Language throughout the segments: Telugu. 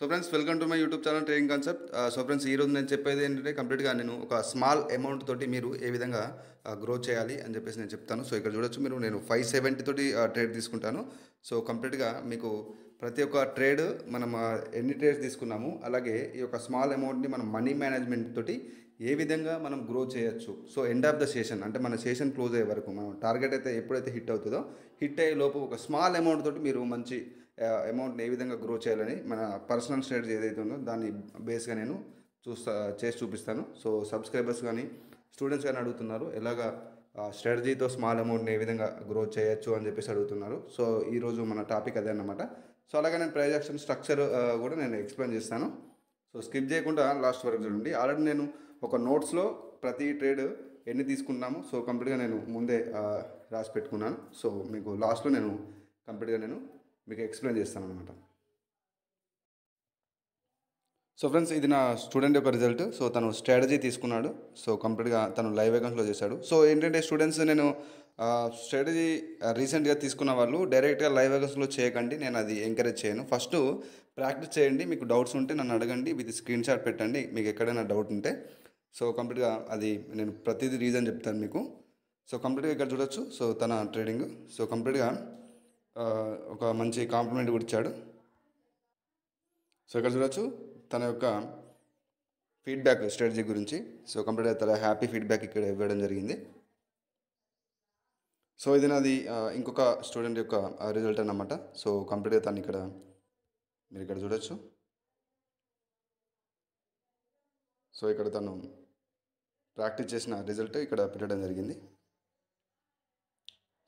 So friends welcome to my YouTube channel trading concept. So friends ఈరోజు నేను చెప్పేది ఏంటంటే కంప్లీట్గా నేను ఒక స్మాల్ అమౌంట్ తోటి మీరు ఏ విధంగా గ్రో చేయాలి అని చెప్పేసి నేను చెప్తాను. సో ఇక్కడ చూడొచ్చు మీరు నేను 570 తోటి ట్రేడ్ తీసుకుంటాను. సో కంప్లీట్గా మీకు ప్రతి ఒక్క ట్రేడ్ మనం ఎన్ని ట్రేడ్స్ తీసుకున్నాము, అలాగే ఈ యొక్క స్మాల్ అమౌంట్ని మనం మనీ మేనేజ్మెంట్ తోటి ఏ విధంగా మనం గ్రో చేయొచ్చు. So end of the session అంటే మన సెషన్ క్లోజ్ అయ్యే వరకు మనం టార్గెట్ అయితే ఎప్పుడైతే హిట్ అవుతుందో హిట్ అయ్యే లోపు ఒక స్మాల్ అమౌంట్ తోటి మీరు మంచి అమౌంట్ని ఏ విధంగా గ్రో చేయాలని మన పర్సనల్ స్ట్రాటజీ ఏదైతే ఉందో దాన్ని బేస్గా నేను చేసి చూపిస్తాను. సో సబ్స్క్రైబర్స్ కానీ స్టూడెంట్స్ కానీ అడుగుతున్నారు ఎలాగా స్ట్రాటజీతో స్మాల్ అమౌంట్ని ఏ విధంగా గ్రో చేయొచ్చు అని చెప్పేసి అడుగుతున్నారు. సో ఈరోజు మన టాపిక్ అదే అన్నమాట. సో అలాగే నేను ప్రైజ్ యాక్షన్ స్ట్రక్చర్ కూడా నేను ఎక్స్ప్లెయిన్ చేస్తాను. సో స్కిప్ చేయకుండా లాస్ట్ వరకు చూడండి. ఆల్రెడీ నేను ఒక నోట్స్లో ప్రతి ట్రేడ్ ఎన్ని తీసుకున్నాము సో కంప్లీట్గా నేను ముందే రాసి పెట్టుకున్నాను. సో మీకు లాస్ట్లో నేను కంప్లీట్గా నేను మీకు ఎక్స్ప్లెయిన్ చేస్తాను అనమాట. సో ఫ్రెండ్స్ ఇది నా స్టూడెంట్ యొక్క రిజల్ట్. సో తను స్ట్రాటజీ తీసుకున్నాడు. సో కంప్లీట్గా తను లైవ్ అకౌంట్లో చేశాడు. సో ఏంటంటే స్టూడెంట్స్ నేను స్ట్రాటజీ రీసెంట్గా తీసుకున్న వాళ్ళు డైరెక్ట్గా లైవ్ అకౌంట్స్లో చేయకండి, నేను అది ఎంకరేజ్ చేయను. ఫస్ట్ ప్రాక్టీస్ చేయండి, మీకు డౌట్స్ ఉంటే నన్ను అడగండి, విత్ స్క్రీన్ షాట్ పెట్టండి మీకు ఎక్కడైనా డౌట్ ఉంటే. సో కంప్లీట్గా అది నేను ప్రతిదీ రీజన్ చెప్తాను మీకు. సో కంప్లీట్గా ఇక్కడ చూడొచ్చు. సో తన ట్రేడింగ్ సో కంప్లీట్గా ఒక మంచి కాంప్లిమెంట్ కూడా ఇచ్చాడు. సో ఇక్కడ చూడొచ్చు తన యొక్క ఫీడ్బ్యాక్ స్ట్రాటజీ గురించి. సో కంప్లీట్గా తన హ్యాపీ ఫీడ్బ్యాక్ ఇక్కడ ఇవ్వడం జరిగింది. సో ఇది నాది ఇంకొక స్టూడెంట్ యొక్క రిజల్ట్ అన్నమాట. సో కంప్లీట్గా తను ఇక్కడ మీరు ఇక్కడ చూడొచ్చు. సో ఇక్కడ తను ప్రాక్టీస్ చేసిన రిజల్ట్ ఇక్కడ పెట్టడం జరిగింది.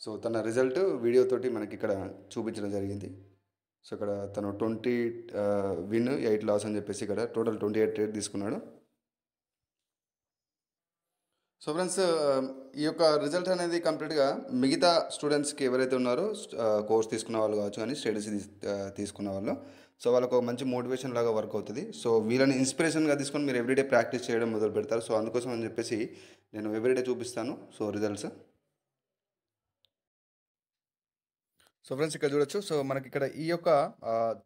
సో తన రిజల్ట్ వీడియోతోటి మనకి ఇక్కడ చూపించడం జరిగింది. సో ఇక్కడ తను 20 విన్ 8 లాస్ అని చెప్పేసి ఇక్కడ టోటల్ 28 ట్రేడ్ తీసుకున్నాడు. సో ఫ్రెండ్స్ ఈ యొక్క రిజల్ట్ అనేది కంప్లీట్గా మిగతా స్టూడెంట్స్కి ఎవరైతే ఉన్నారో కోర్స్ తీసుకున్న వాళ్ళు కావచ్చు కానీ స్టడీస్ తీసుకున్న వాళ్ళు, సో వాళ్ళకు ఒక మంచి మోటివేషన్ లాగా వర్క్ అవుతుంది. సో వీళ్ళని ఇన్స్పిరేషన్గా తీసుకొని మీరు ఎవ్రీడే ప్రాక్టీస్ చేయడం మొదలు పెడతారు. సో అందుకోసం అని చెప్పేసి నేను ఎవ్రీడే చూపిస్తాను సో రిజల్ట్స్. సో ఫ్రెండ్స్ ఇక్కడ చూడొచ్చు. సో మనకి ఇక్కడ ఈ యొక్క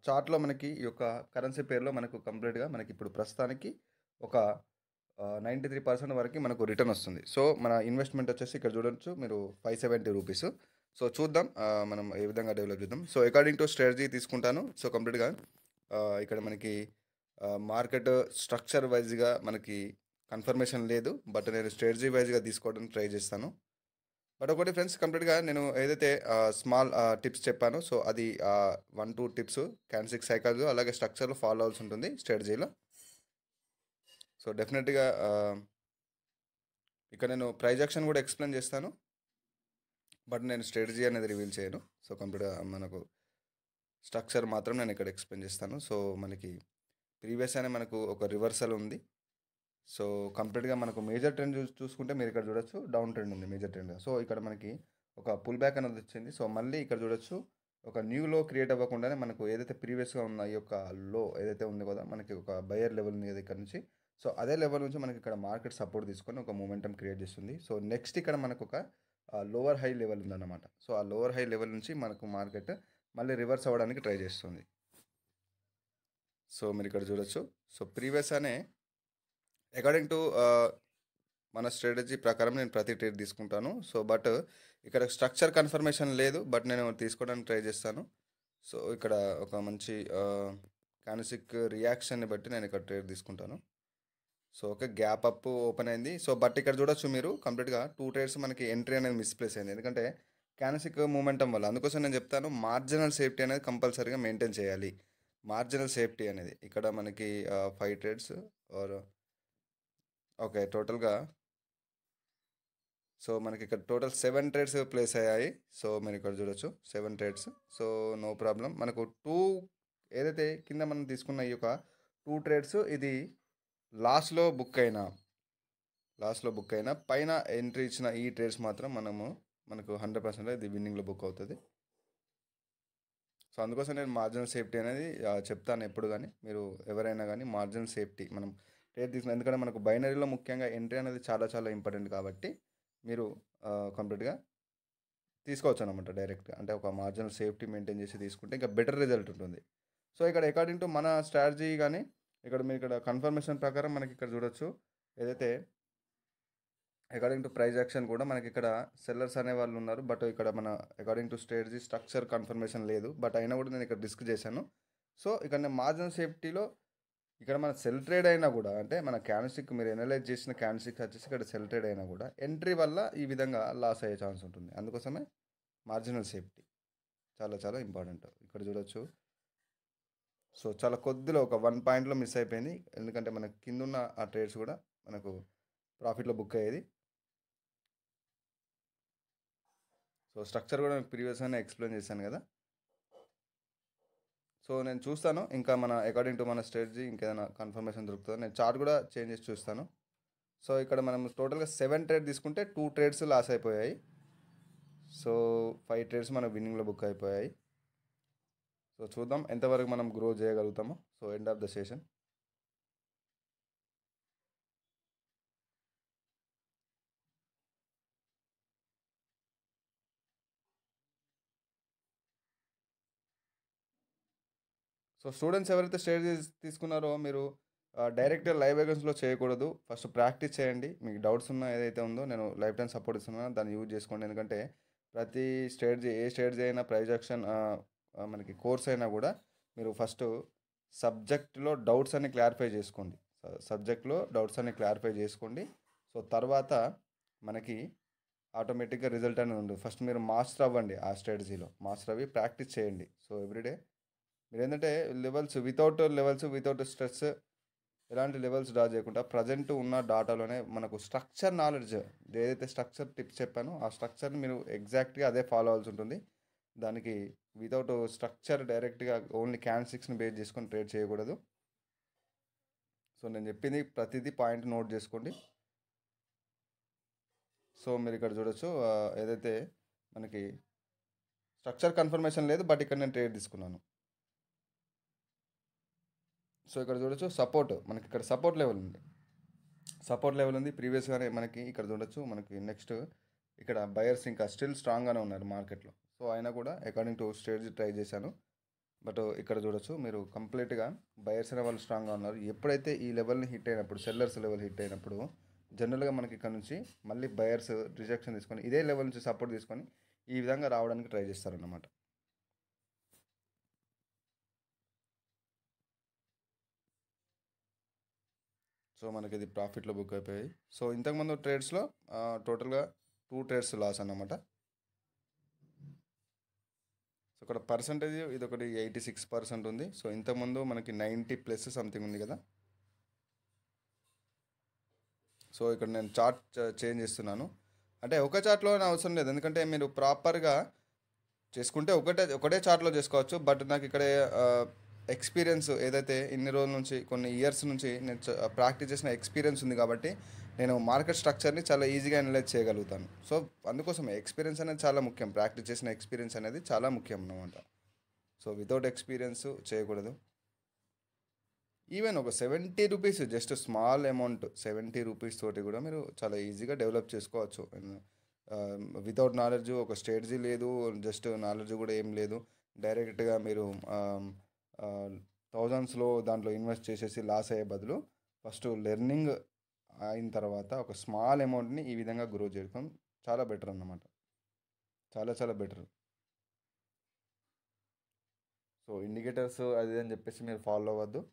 చార్ట్లో మనకి ఈ యొక్క కరెన్సీ పేరులో మనకు కంప్లీట్గా మనకి ఇప్పుడు ప్రస్తుతానికి ఒక 93% వరకు మనకు రిటర్న్ వస్తుంది. సో మన ఇన్వెస్ట్మెంట్ వచ్చేసి ఇక్కడ చూడొచ్చు మీరు 570 రూపీస్. సో చూద్దాం మనం ఏ విధంగా డెవలప్ చేద్దాం. సో అకార్డింగ్ టు స్ట్రాటజీ తీసుకుంటాను. సో కంప్లీట్గా ఇక్కడ మనకి మార్కెట్ స్ట్రక్చర్ వైజ్గా మనకి కన్ఫర్మేషన్ లేదు, బట్ నేను స్ట్రాటజీ వైజ్గా తీసుకోవడానికి ట్రై చేస్తాను. బట్ ఒకటి ఫ్రెండ్స్ కంప్లీట్గా నేను ఏదైతే స్మాల్ టిప్స్ చెప్పానో సో అది 1-2 టిప్స్ క్యాండిల్స్టిక్ సైకిల్ అలాగే స్ట్రక్చర్లో ఫాలో అవ్వాల్సి ఉంటుంది స్ట్రాటజీలో. సో డెఫినెట్గా ఇక్కడ నేను ప్రైజ్ యాక్షన్ కూడా ఎక్స్ప్లెయిన్ చేస్తాను, బట్ నేను స్ట్రాటజీ అనేది రివీల్ చేయను. సో కంప్లీట్గా మనకు స్ట్రక్చర్ మాత్రం నేను ఇక్కడ ఎక్స్ప్లెయిన్ చేస్తాను. సో మనకి ప్రీవియస్ అనే మనకు ఒక రివర్సల్ ఉంది. సో కంప్లీట్గా మనకు మేజర్ ట్రెండ్ చూసుకుంటే మీరు ఇక్కడ చూడొచ్చు డౌన్ ట్రెండ్ ఉంది మేజర్ ట్రెండ్. సో ఇక్కడ మనకి ఒక పుల్ బ్యాక్ అనేది వచ్చింది. సో మళ్ళీ ఇక్కడ చూడొచ్చు ఒక న్యూ లో క్రియేట్ అవ్వకుండానే మనకు ఏదైతే ప్రీవియస్గా ఉన్న ఈ యొక్క లో ఏదైతే ఉంది కదా మనకి ఒక బయర్ లెవెల్ ఉంది కదా ఇక్కడ నుంచి. సో అదే లెవెల్ నుంచి మనకి ఇక్కడ మార్కెట్ సపోర్ట్ తీసుకొని ఒక మూమెంటం క్రియేట్ చేస్తుంది. సో నెక్స్ట్ ఇక్కడ మనకు ఒక లోవర్ హై లెవెల్ ఉందన్నమాట. సో ఆ లోవర్ హై లెవెల్ నుంచి మనకు మార్కెట్ మళ్ళీ రివర్స్ అవ్వడానికి ట్రై చేస్తుంది. సో మీరు ఇక్కడ చూడొచ్చు. సో ప్రీవియస్ అనే అకార్డింగ్ టు మన స్ట్రాటజీ ప్రకారం నేను ప్రతి ట్రేడ్ తీసుకుంటాను. సో బట్ ఇక్కడ స్ట్రక్చర్ కన్ఫర్మేషన్ లేదు, బట్ నేను తీసుకోవడానికి ట్రై చేస్తాను. సో ఇక్కడ ఒక మంచి క్యాండిల్స్టిక్ రియాక్షన్ని బట్టి నేను ఇక్కడ ట్రేడ్ తీసుకుంటాను. So okay gap up open అయింది. సో బట్ ఇక్కడ చూడొచ్చు మీరు కంప్లీట్గా 2 ట్రేడ్స్ మనకి ఎంట్రీ అనేది మిస్ప్లేస్ అయింది, ఎందుకంటే క్యాండిల్స్టిక్ మూమెంటం వల్ల. అందుకోసం నేను చెప్తాను మార్జినల్ సేఫ్టీ అనేది కంపల్సరీగా మెయింటైన్ చేయాలి. మార్జినల్ సేఫ్టీ అనేది ఇక్కడ మనకి 5 ట్రేడ్స్ ఆర్ ఓకే టోటల్గా సో మనకి ఇక్కడ టోటల్ 7 ట్రేడ్స్ ప్లేస్ అయ్యాయి. సో మీరు ఇక్కడ చూడొచ్చు 7 ట్రేడ్స్. So no problem. మనకు 2 ఏదైతే కింద మనం తీసుకున్న ఈ యొక్క 2 ట్రేడ్స్ ఇది లాస్ట్లో బుక్ అయినా పైన ఎంట్రీ ఇచ్చిన ఈ ట్రేడ్స్ మాత్రం మనకు 100% ఇది విన్నింగ్లో బుక్ అవుతుంది. సో అందుకోసం నేను మార్జినల్ సేఫ్టీ అనేది చెప్తాను ఎప్పుడు కానీ మీరు ఎవరైనా కానీ మార్జినల్ సేఫ్టీ మనం ట్రేడ్ తీసుకున్న, ఎందుకంటే మనకు బైనరీలో ముఖ్యంగా ఎంట్రీ అనేది చాలా చాలా ఇంపార్టెంట్ కాబట్టి మీరు కంప్లీట్గా తీసుకోవచ్చు అనమాట డైరెక్ట్గా. అంటే ఒక మార్జినల్ సేఫ్టీ మెయింటైన్ చేసి తీసుకుంటే ఇంకా బెటర్ రిజల్ట్ ఉంటుంది. సో ఇక్కడ అకార్డింగ్ టు మన స్ట్రాటజీ కానీ ఇక్కడ మీరు ఇక్కడ కన్ఫర్మేషన్ ప్రకారం మనకి ఇక్కడ చూడొచ్చు ఏదైతే అకార్డింగ్ టు ప్రైజ్ యాక్షన్ కూడా మనకి ఇక్కడ సెల్లర్స్ అనే వాళ్ళు ఉన్నారు. బట్ ఇక్కడ మన according to strategy structure confirmation లేదు. బట్ అయినా కూడా నేను ఇక్కడ రిస్క్ చేశాను. సో ఇక్కడ నేను మార్జిన్ సేఫ్టీలో ఇక్కడ మన సెల్ ట్రేడ్ అయినా కూడా అంటే మన క్యాన్స్టిక్ మీరు ఎనలైజ్ చేసిన క్యాన్స్టిక్ వచ్చేసి ఇక్కడ సెల్ ట్రేడ్ అయినా కూడా ఎంట్రీ వల్ల ఈ విధంగా లాస్ అయ్యే ఛాన్స్ ఉంటుంది. అందుకోసమే మార్జినల్ సేఫ్టీ చాలా చాలా ఇంపార్టెంట్. ఇక్కడ చూడొచ్చు. సో చాలా కొద్దిలో ఒక 1 పాయింట్లో మిస్ అయిపోయింది. ఎందుకంటే మనకి కింద ఉన్న ఆ ట్రేడ్స్ కూడా మనకు ప్రాఫిట్లో బుక్ అయ్యేది. సో స్ట్రక్చర్ కూడా మీకు ప్రీవియస్గానే ఎక్స్ప్లెయిన్ చేశాను కదా. సో నేను చూస్తాను ఇంకా మన అకార్డింగ్ టు మన స్ట్రాటజీ ఇంకేదైనా కన్ఫర్మేషన్ దొరుకుతుందో నేను చార్ట్ కూడా చేంజ్ చేసి చూస్తాను. సో ఇక్కడ మనం టోటల్గా 7 ట్రేడ్ తీసుకుంటే 2 ట్రేడ్స్ లాస్ అయిపోయాయి. సో 5 ట్రేడ్స్ మన విన్నింగ్లో బుక్ అయిపోయాయి. సో చూద్దాం ఎంతవరకు మనం గ్రో చేయగలుగుతామో. So end of the session. So students ఎవరైతే స్ట్రాటజీస్ తీసుకున్నారో మీరు డైరెక్ట్గా లైవ్ వేగన్స్లో చేయకూడదు. ఫస్ట్ ప్రాక్టీస్ చేయండి. మీకు డౌట్స్ ఉన్న ఏదైతే ఉందో నేను లైఫ్ టైం సపోర్ట్ ఇస్తున్నాను దాన్ని యూజ్ చేసుకోండి. ఎందుకంటే ప్రతి స్ట్రాటజీ ఏ స్ట్రాటజీ అయినా ప్రైజ్ యాక్షన్ మనకి కోర్స్ అయినా కూడా మీరు ఫస్ట్ సబ్జెక్ట్లో డౌట్స్ అన్ని క్లారిఫై చేసుకోండి. సబ్జెక్ట్లో డౌట్స్ అన్ని క్లారిఫై చేసుకోండి. సో తర్వాత మనకి ఆటోమేటిక్గా రిజల్ట్ అనేది ఉండదు. ఫస్ట్ మీరు మాస్టర్ అవ్వండి. ఆ స్ట్రాటజీలో మాస్టర్ అవ్వి ప్రాక్టీస్ చేయండి. సో ఎవ్రీడే మీరు ఏంటంటే లెవెల్స్ వితౌట్ స్ట్రెస్ ఎలాంటి లెవెల్స్ డ్రా చేయకుండా ప్రజెంట్ ఉన్న డాటాలోనే మనకు స్ట్రక్చర్ నాలెడ్జ్ ఏదైతే స్ట్రక్చర్ టిప్స్ చెప్పానో ఆ స్ట్రక్చర్ని మీరు ఎగ్జాక్ట్గా అదే ఫాలో అవ్వాల్సి ఉంటుంది. దానికి వితౌట్ స్ట్రక్చర్ డైరెక్ట్గా ఓన్లీ క్యాండిల్స్ని బేస్ చేసుకొని ట్రేడ్ చేయకూడదు. సో నేను చెప్పింది ప్రతిదీ పాయింట్ నోట్ చేసుకోండి. సో మీరు ఇక్కడ చూడొచ్చు ఏదైతే మనకి స్ట్రక్చర్ కన్ఫర్మేషన్ లేదు బట్ ఇక్కడ నేను ట్రేడ్ తీసుకున్నాను. సో ఇక్కడ చూడొచ్చు సపోర్ట్ మనకి ఇక్కడ సపోర్ట్ లెవెల్ ఉంది ప్రీవియస్గానే మనకి ఇక్కడ చూడొచ్చు. మనకి నెక్స్ట్ ఇక్కడ బయర్స్ ఇంకా స్టిల్ స్ట్రాంగ్గానే ఉన్నారు మార్కెట్లో. సో అయినా కూడా అకార్డింగ్ టు స్ట్రాటజీ ట్రై చేశాను. బట్ ఇక్కడ చూడొచ్చు మీరు కంప్లీట్గా బయర్స్ అనే వాళ్ళు స్ట్రాంగ్గా ఉన్నారు. ఎప్పుడైతే ఈ లెవెల్ని హిట్ అయినప్పుడు సెల్లర్స్ లెవెల్ హిట్ అయినప్పుడు జనరల్గా మనకి ఇక్కడ నుంచి మళ్ళీ బయర్స్ రిజెక్షన్ తీసుకొని ఇదే లెవెల్ నుంచి సపోర్ట్ తీసుకొని ఈ విధంగా రావడానికి ట్రై చేస్తారన్నమాట. సో మనకి ఇది ప్రాఫిట్లో బుక్ అయిపోయాయి. సో ఇంతకుముందు ట్రేడ్స్లో టోటల్గా 2 ట్రేడ్స్ లాస్ అన్నమాట. సో ఇక్కడ పర్సంటేజ్ ఇది ఒకటి 86% ఉంది. సో ఇంతకుముందు మనకి 90+ సంథింగ్ ఉంది కదా. సో ఇక్కడ నేను చార్ట్ చేంజ్ చేస్తున్నాను. అంటే ఒక చార్ట్లో అవసరం లేదు. ఎందుకంటే మీరు ప్రాపర్గా చేసుకుంటే ఒకటే చార్ట్లో చేసుకోవచ్చు. బట్ నాకు ఇక్కడ ఎక్స్పీరియన్స్ ఏదైతే ఇన్ని రోజుల నుంచి కొన్ని ఇయర్స్ నుంచి నేను ప్రాక్టీస్ చేసిన ఎక్స్పీరియన్స్ ఉంది కాబట్టి నేను మార్కెట్ స్ట్రక్చర్ని చాలా ఈజీగా అనలైజ్ చేయగలుగుతాను. సో అందుకోసమే ఎక్స్పీరియన్స్ అనేది చాలా ముఖ్యం. ప్రాక్టీస్ చేసిన ఎక్స్పీరియన్స్ అనేది చాలా ముఖ్యం అన్నమాట. సో వితౌట్ ఎక్స్పీరియన్స్ చేయకూడదు. ఈవెన్ ఒక 70 rupees just small amount 70 rupees తోటి కూడా మీరు చాలా ఈజీగా డెవలప్ చేసుకోవచ్చు. వితౌట్ నాలెడ్జ్ ఒక స్ట్రాటజీ లేదు, జస్ట్ నాలెడ్జ్ కూడా ఏం లేదు. డైరెక్ట్గా మీరు థౌజండ్స్లో దాంట్లో ఇన్వెస్ట్ చేసేసి లాస్ అయ్యే బదులు ఫస్ట్ లెర్నింగ్ అయిన తర్వాత ఒక స్మాల్ అమౌంట్ని ఈ విధంగా గ్రో చేయడం చాలా బెటర్ అన్నమాట. చాలా చాలా బెటర్. సో ఇండికేటర్స్ అది అని చెప్పేసి మీరు ఫాలో అవ్వద్దు.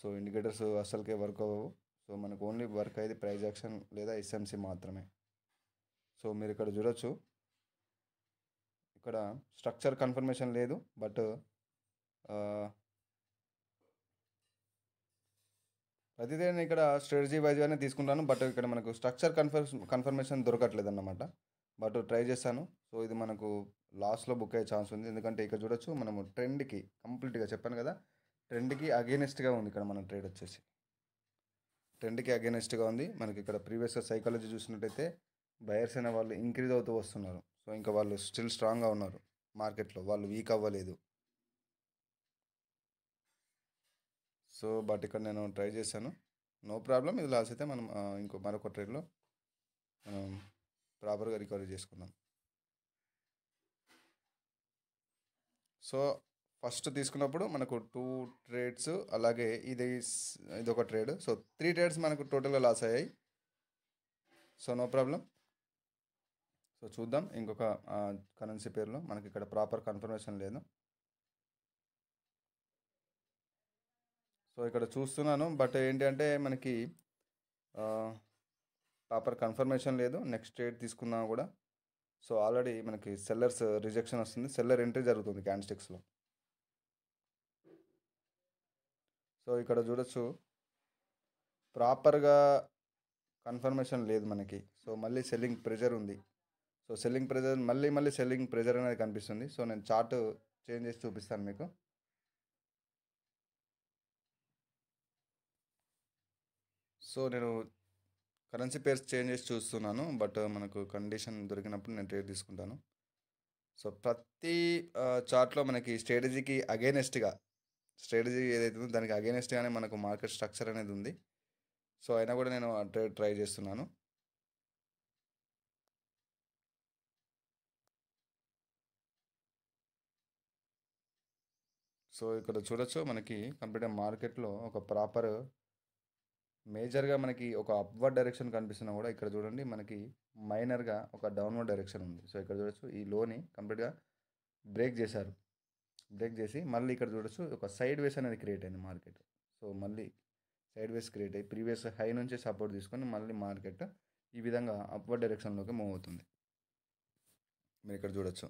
సో ఇండికేటర్స్ అసలుకే వర్క్ అవ్వవు. సో మనకు ఓన్లీ వర్క్ అయ్యేది ప్రైజ్ యాక్షన్ లేదా ఎస్ఎంసి మాత్రమే. సో మీరు ఇక్కడ చూడొచ్చు ఇక్కడ స్ట్రక్చర్ కన్ఫర్మేషన్ లేదు. బట్ ప్రతిదీ నేను ఇక్కడ స్ట్రాటజీ వైజ్గానే తీసుకుంటాను. బట్ ఇక్కడ మనకు స్ట్రక్చర్ కన్ఫర్మేషన్ దొరకట్లేదు అన్నమాట. బట్ ట్రై చేస్తాను. సో ఇది మనకు లాస్లో బుక్ అయ్యే ఛాన్స్ ఉంది. ఎందుకంటే ఇక్కడ చూడొచ్చు మనము ట్రెండ్కి కంప్లీట్గా చెప్పాను కదా, ట్రెండ్కి అగేనెస్ట్గా ఉంది ఇక్కడ మన ట్రేడ్ వచ్చేసి. ట్రెండ్కి అగేనెస్ట్గా ఉంది. మనకి ఇక్కడ ప్రీవియస్గా సైకాలజీ చూసినట్టయితే బయర్స్ అనే వాళ్ళు ఇంక్రీజ్ అవుతూ వస్తున్నారు. సో ఇంకా వాళ్ళు స్టిల్ స్ట్రాంగ్గా ఉన్నారు మార్కెట్లో, వాళ్ళు వీక్ అవ్వలేదు. సో బట్ ఇక్కడ నేను ట్రై చేశాను, నో ప్రాబ్లం. ఇది లాస్ అయితే మనం మరొక ట్రేడ్లో మనం ప్రాపర్గా రికవరీ చేసుకుందాం. సో ఫస్ట్ తీసుకున్నప్పుడు మనకు 2 ట్రేడ్స్ అలాగే ఇదొక ట్రేడ్. సో 3 ట్రేడ్స్ మనకు టోటల్‌గా లాస్ అయ్యాయి. So no problem. సో చూద్దాం ఇంకొక కరెన్సీ పేరులో మనకి ఇక్కడ ప్రాపర్ కన్ఫర్మేషన్ లేదు. సో ఇక్కడ చూస్తున్నాను, బట్ ఏంటి అంటే మనకి ప్రాపర్ కన్ఫర్మేషన్ లేదు. నెక్స్ట్ ట్రేడ్ తీసుకున్నా కూడా సో ఆల్రెడీ మనకి సెల్లర్స్ రిజెక్షన్ వస్తుంది, సెల్లర్ ఎంట్రీ జరుగుతుంది క్యాండిల్స్టిక్స్లో. సో ఇక్కడ చూడొచ్చు ప్రాపర్గా కన్ఫర్మేషన్ లేదు మనకి. సో మళ్ళీ సెల్లింగ్ ప్రెజర్ ఉంది. సో సెల్లింగ్ ప్రెజర్ మళ్ళీ సెల్లింగ్ ప్రెజర్ అనేది కనిపిస్తుంది. సో నేను చార్ట్ చేంజ్ చేసి చూపిస్తాను మీకు. సో నేను కరెన్సీ పేర్స్ చేంజ్ చేసి చూస్తున్నాను, బట్ మనకు కండిషన్ దొరికినప్పుడు నేను ట్రేడ్ తీసుకుంటాను. సో ప్రతి చార్ట్లో మనకి స్ట్రాటజీ ఏదైతే ఉందో దానికి అగేనెస్ట్గానే మనకు మార్కెట్ స్ట్రక్చర్ అనేది ఉంది. సో అయినా కూడా నేను ఆ ట్రేడ్ ట్రై చేస్తున్నాను. సో ఇక్కడ చూడొచ్చు మనకి కంప్లీట్గా మార్కెట్లో ఒక ప్రాపర్ మేజర్గా మనకి ఒక అప్వర్డ్ డైరెక్షన్ కనిపిస్తున్నా కూడా ఇక్కడ చూడండి మనకి మైనర్గా ఒక డౌన్వర్డ్ డైరెక్షన్ ఉంది. సో ఇక్కడ చూడొచ్చు ఈ లోని కంప్లీట్గా బ్రేక్ చేశారు. బ్రేక్ చేసి మళ్ళీ ఇక్కడ చూడొచ్చు ఒక సైడ్ వేస్ అనేది క్రియేట్ అయింది మార్కెట్. సో మళ్ళీ సైడ్ వేస్ క్రియేట్ అయ్యి ప్రీవియస్ హై నుంచి సపోర్ట్ తీసుకొని మళ్ళీ మార్కెట్ ఈ విధంగా అప్వర్డ్ డైరెక్షన్లోకి మూవ్ అవుతుంది. మీరు ఇక్కడ చూడొచ్చు.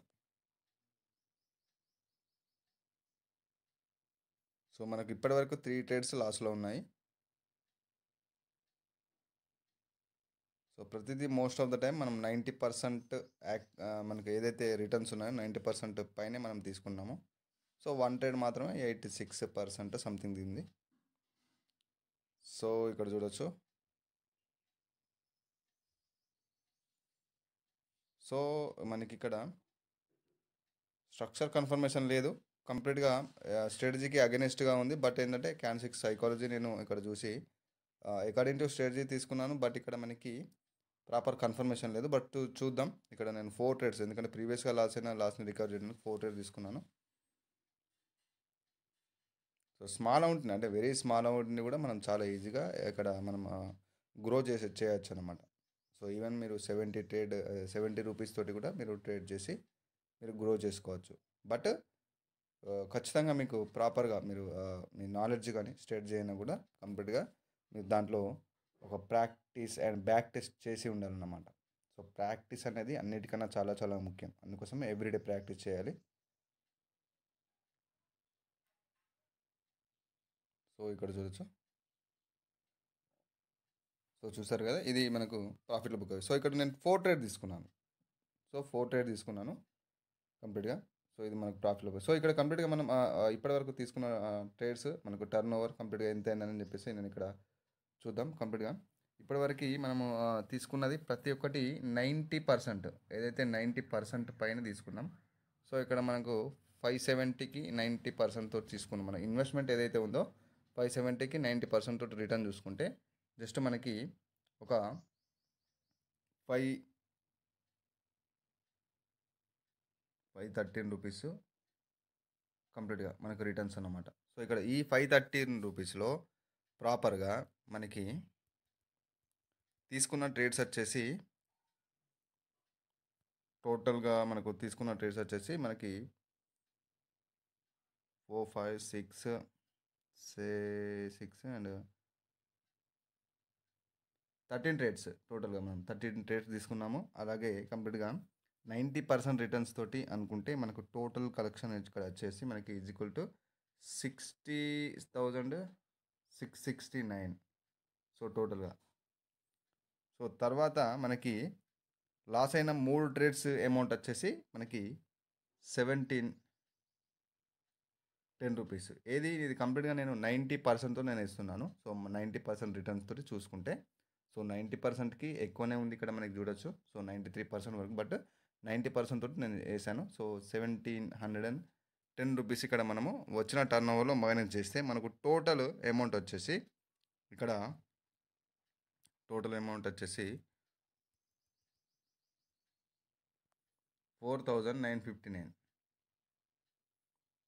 సో మనకు ఇప్పటివరకు 3 ట్రేడ్స్ లాస్లో ఉన్నాయి. సో ప్రతిదీ మోస్ట్ ఆఫ్ ద టైం మనం 90% మనకు ఏదైతే రిటర్న్స్ ఉన్నాయో 90% పైనే మనం తీసుకున్నాము. సో 1 ట్రేడ్ మాత్రమే 86% సంథింగ్ దింది. సో ఇక్కడ చూడొచ్చు. సో మనకి ఇక్కడ స్ట్రక్చర్ కన్ఫర్మేషన్ లేదు, కంప్లీట్గా స్ట్రాటజీకి అగెనిస్ట్గా ఉంది. బట్ ఏంటంటే క్యాండిల్స్టిక్ సైకాలజీ నేను ఇక్కడ చూసి అకార్డింగ్ టు స్ట్రాటజీ తీసుకున్నాను, బట్ ఇక్కడ మనకి ప్రాపర్ కన్ఫర్మేషన్ లేదు. బట్ చూద్దాం. ఇక్కడ నేను 4 ట్రేడ్స్, ఎందుకంటే ప్రీవియస్గా లాస్ని రికవర్ చేయడానికి 4 ట్రేడ్ తీసుకున్నాను. సో స్మాల్ అమౌంట్ని, అంటే వెరీ స్మాల్ అమౌంట్ని కూడా మనం చాలా ఈజీగా ఇక్కడ మనం గ్రో చేయొచ్చు అనమాట. సో ఈవెన్ మీరు 70 రూపీస్ తోటి కూడా మీరు ట్రేడ్ చేసి మీరు గ్రో చేసుకోవచ్చు. బట్ ఖచ్చితంగా మీకు ప్రాపర్గా మీరు మీ నాలెడ్జ్ కానీ స్టడీ అయినా కూడా కంప్లీట్గా మీరు దాంట్లో ఒక ప్రాక్టీస్ అండ్ బ్యాక్ టెస్ట్ చేసి ఉండాలన్నమాట. సో ప్రాక్టీస్ అనేది అన్నిటికన్నా చాలా చాలా ముఖ్యం. అందుకోసం ఎవ్రీడే ప్రాక్టీస్ చేయాలి. సో ఇక్కడ చూడొచ్చు. సో చూసారు కదా, ఇది మనకు ప్రాఫిట్లో బుక్ అయ్యింది. సో ఇక్కడ నేను 4 ట్రేడ్ తీసుకున్నాను. సో 4 ట్రేడ్ తీసుకున్నాను కంప్లీట్గా. సో ఇది మనకు ప్రాఫిట్లో. సో ఇక్కడ కంప్లీట్గా మనం ఇప్పటివరకు తీసుకున్న ట్రేడ్స్ మనకు టర్న్ ఓవర్ కంప్లీట్గా ఎంత అయిందని చెప్పేసి నేను ఇక్కడ చూద్దాం. కంప్లీట్గా ఇప్పటివరకు మనము తీసుకున్నది ప్రతి ఒక్కటి 90%, ఏదైతే 90% పైన తీసుకున్నాం. సో ఇక్కడ మనకు 570కి 90% తోటి తీసుకున్నాం. మన ఇన్వెస్ట్మెంట్ ఏదైతే ఉందో 570కి 90% తోటి రిటర్న్ చూసుకుంటే జస్ట్ మనకి ఒక 513 రూపీస్ కంప్లీట్గా మనకు రిటర్న్స్ అన్నమాట. సో ఇక్కడ ఈ 513 రూపీస్లో ప్రాపర్గా మనకి తీసుకున్న ట్రేడ్స్ వచ్చేసి టోటల్గా మనకు తీసుకున్న ట్రేడ్స్ వచ్చేసి మనకి 4, 5, 6 అండ్ 13 ట్రేడ్స్. టోటల్గా మనం 13 ట్రేడ్స్ తీసుకున్నాము. అలాగే కంప్లీట్గా 90% రిటర్న్స్ తోటి అనుకుంటే మనకు టోటల్ కలెక్షన్ ఇక్కడ వచ్చేసి మనకి ఈక్వల్ టు 60,669. సో టోటల్గా. సో తర్వాత మనకి లాస్ అయిన 3 ట్రేడ్స్ అమౌంట్ వచ్చేసి మనకి 1710 రూపీస్. ఇది కంప్లీట్గా నేను 90%తో నేను ఇస్తున్నాను. సో 90% రిటర్న్స్ తోటి చూసుకుంటే సో 90%కి ఎక్కువనే ఉంది ఇక్కడ మనకి చూడొచ్చు. సో 93% వరకు, బట్ 90% తోటి నేను వేసాను. సో 1710 రూపీస్ ఇక్కడ మనము వచ్చిన టర్న్ ఓవర్లో మైనస్ చేస్తే మనకు టోటల్ అమౌంట్ వచ్చేసి ఇక్కడ టోటల్ అమౌంట్ వచ్చేసి 4,959.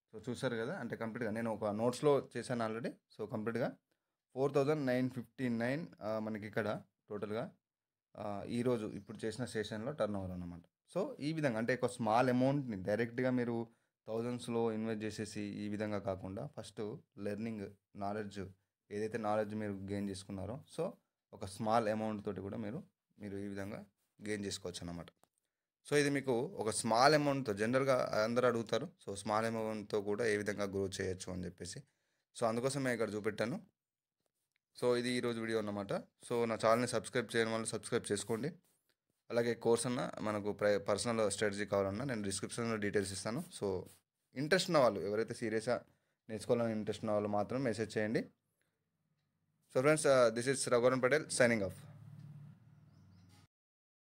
సో సో చూసారు కదా, అంటే కంప్లీట్గా నేను ఒక నోట్స్లో చేశాను ఆల్రెడీ. సో కంప్లీట్గా 4959 మనకి ఇక్కడ టోటల్గా ఈరోజు ఇప్పుడు చేసిన సెషన్లో టర్న్ ఓవర్ అన్నమాట. సో ఈ విధంగా అంటే ఒక స్మాల్ అమౌంట్ని డైరెక్ట్గా మీరు థౌజండ్స్లో ఇన్వెస్ట్ చేసేసి ఈ విధంగా కాకుండా ఫస్ట్ లెర్నింగ్ నాలెడ్జ్, ఏదైతే నాలెడ్జ్ మీరు గెయిన్ చేసుకున్నారో సో ఒక స్మాల్ అమౌంట్ తోటి కూడా మీరు ఈ విధంగా గెయిన్ చేసుకోవచ్చు అన్నమాట. సో ఇది మీకు ఒక స్మాల్ అమౌంట్తో జనరల్గా అందరూ అడుగుతారు. సో స్మాల్ అమౌంట్తో కూడా ఏ విధంగా గ్రో చేయొచ్చు అని చెప్పేసి, సో అందుకోసం నేను ఇక్కడ చూపెట్టాను. సో ఇది ఈరోజు వీడియో అన్నమాట. సో నా ఛానల్ని సబ్స్క్రైబ్ చేయని వాళ్ళు సబ్స్క్రైబ్ చేసుకోండి. అలాగే కోర్స్ అన్న మనకు పర్సనల్ స్ట్రాటజీ కావాలన్నా నేను డిస్క్రిప్షన్లో డీటెయిల్స్ ఇస్తాను. సో ఇంట్రెస్ట్ ఉన్న వాళ్ళు, ఎవరైతే సీరియస్గా నేర్చుకోవాలని ఇంట్రెస్ట్ ఉన్న వాళ్ళు మాత్రం మెసేజ్ చేయండి. So friends, this is Raghuvaran Patel signing off.